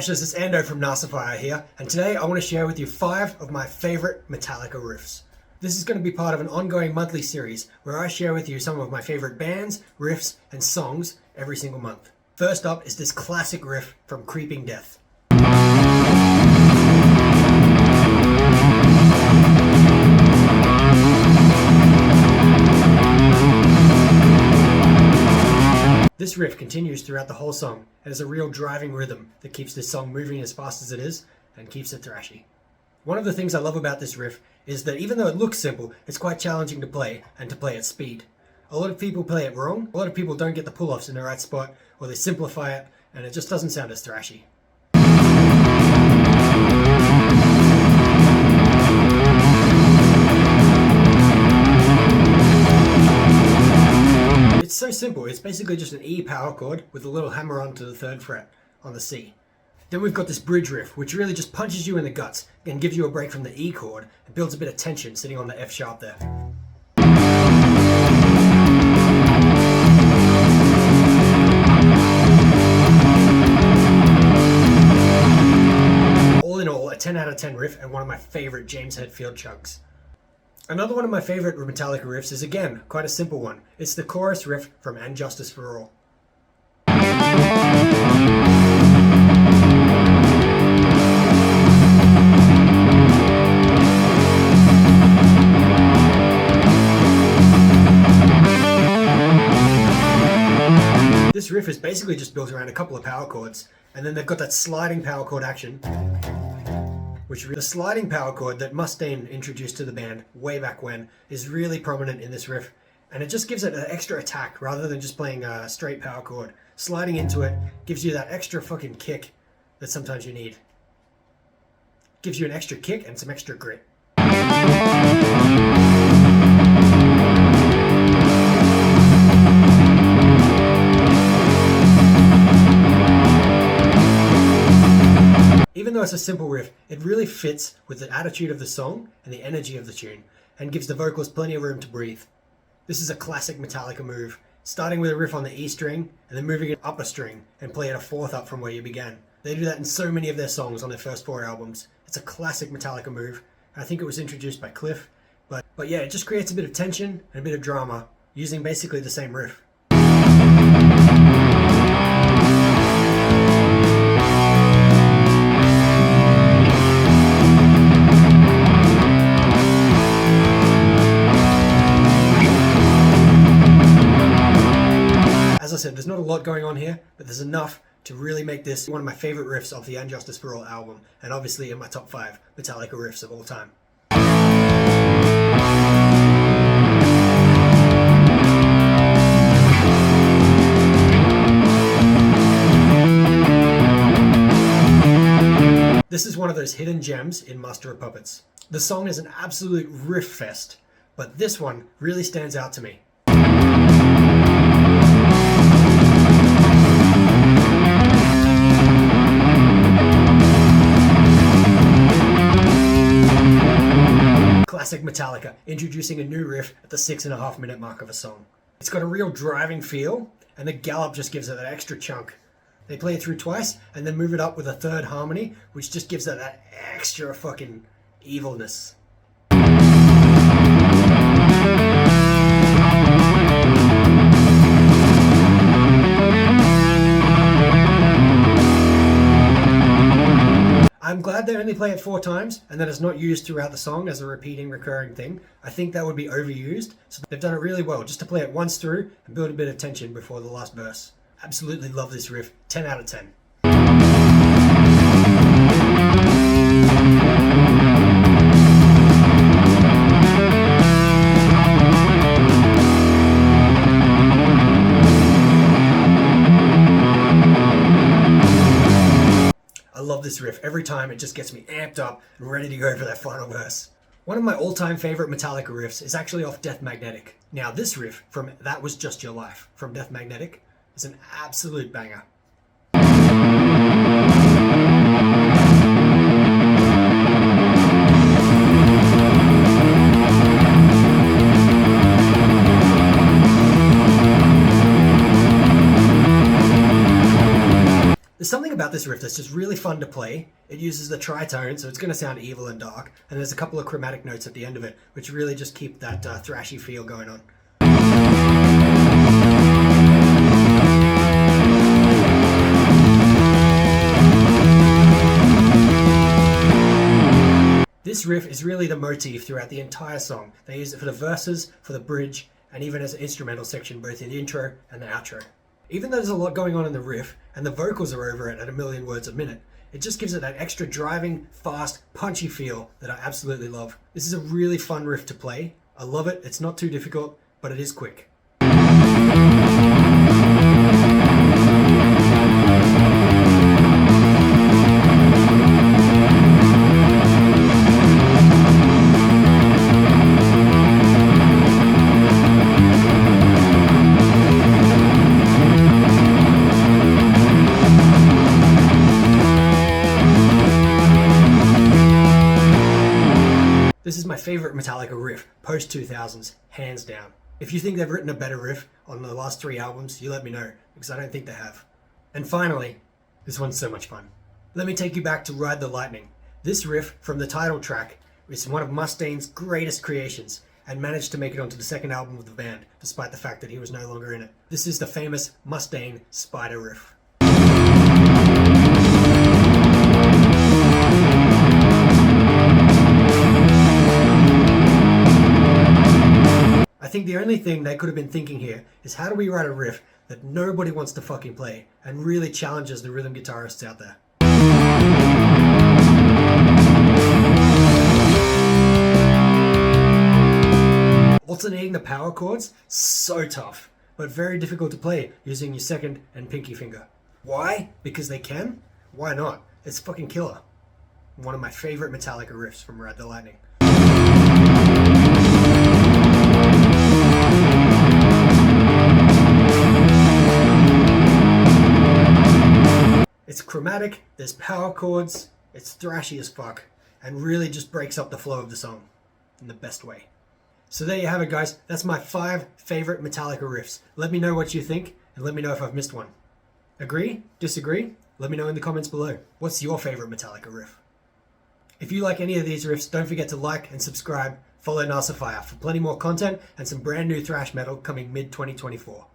Smashers, it's Ando from Narcifier here, and today I want to share with you 5 of my favourite Metallica riffs. This is going to be part of an ongoing monthly series where I share with you some of my favourite bands, riffs, and songs every single month. First up is this classic riff from Creeping Death. This riff continues throughout the whole song and has a real driving rhythm that keeps this song moving as fast as it is and keeps it thrashy. One of the things I love about this riff is that even though it looks simple, it's quite challenging to play and to play at speed. A lot of people play it wrong, a lot of people don't get the pull-offs in the right spot, or they simplify it and it just doesn't sound as thrashy. It's so simple, it's basically just an E power chord with a little hammer onto the 3rd fret on the C. Then we've got this bridge riff, which really just punches you in the guts and gives you a break from the E chord and builds a bit of tension sitting on the F sharp there. All in all, a 10 out of 10 riff and one of my favourite James Hetfield chugs. Another one of my favourite Metallica riffs is again quite a simple one. It's the chorus riff from And Justice for All. This riff is basically just built around a couple of power chords, and then they've got that sliding power chord action, which the sliding power chord that Mustaine introduced to the band way back when is really prominent in this riff, and it just gives it an extra attack rather than just playing a straight power chord. Sliding into it gives you that extra fucking kick that sometimes you need. Gives you an extra kick and some extra grit. Even though it's a simple riff, it really fits with the attitude of the song and the energy of the tune, and gives the vocals plenty of room to breathe. This is a classic Metallica move, starting with a riff on the E string, and then moving it up a string, and play it a 4th up from where you began. They do that in so many of their songs on their first 4 albums. It's a classic Metallica move. I think it was introduced by Cliff, but yeah, it just creates a bit of tension and a bit of drama, using basically the same riff. As I said, there's not a lot going on here, but there's enough to really make this one of my favourite riffs of the And Justice for All album, and obviously in my top 5 Metallica riffs of all time. This is one of those hidden gems in Master of Puppets. The song is an absolute riff fest, but this one really stands out to me. Classic Metallica, introducing a new riff at the 6.5 minute mark of a song. It's got a real driving feel, and the gallop just gives it that extra chunk. They play it through twice, and then move it up with a 3rd harmony, which just gives it that extra fucking evilness. I'm glad they only play it 4 times and that it's not used throughout the song as a repeating, recurring thing. I think that would be overused, so they've done it really well just to play it once through and build a bit of tension before the last verse. Absolutely love this riff, 10 out of 10. I love this riff. Every time it just gets me amped up and ready to go for that final verse. One of my all-time favorite Metallica riffs is actually off Death Magnetic. Now this riff from That Was Just Your Life from Death Magnetic is an absolute banger. this riff that's just really fun to play. It uses the tritone, so it's going to sound evil and dark, and there's a couple of chromatic notes at the end of it, which really just keep that thrashy feel going on. This riff is really the motif throughout the entire song. They use it for the verses, for the bridge, and even as an instrumental section both in the intro and the outro. Even though there's a lot going on in the riff, and the vocals are over it at 1,000,000 words a minute, it just gives it that extra driving, fast, punchy feel that I absolutely love. This is a really fun riff to play. I love it, it's not too difficult, but it is quick. This is my favorite Metallica riff, post-2000s, hands down. If you think they've written a better riff on the last 3 albums, you let me know, because I don't think they have. And finally, this one's so much fun. Let me take you back to Ride the Lightning. This riff from the title track is one of Mustaine's greatest creations, and managed to make it onto the second album of the band, despite the fact that he was no longer in it. This is the famous Mustaine Spider riff. I think the only thing they could have been thinking here is how do we write a riff that nobody wants to fucking play and really challenges the rhythm guitarists out there. Alternating the power chords, so tough, but very difficult to play using your second and pinky finger. Why? Because they can? Why not? It's fucking killer. One of my favorite Metallica riffs from Ride the Lightning. It's chromatic, there's power chords, it's thrashy as fuck, and really just breaks up the flow of the song in the best way. So there you have it, guys. That's my 5 favorite Metallica riffs. Let me know what you think, and let me know if I've missed one. Agree? Disagree? Let me know in the comments below. What's your favorite Metallica riff? If you like any of these riffs, don't forget to like and subscribe. Follow Narcifier for plenty more content and some brand new thrash metal coming mid-2024.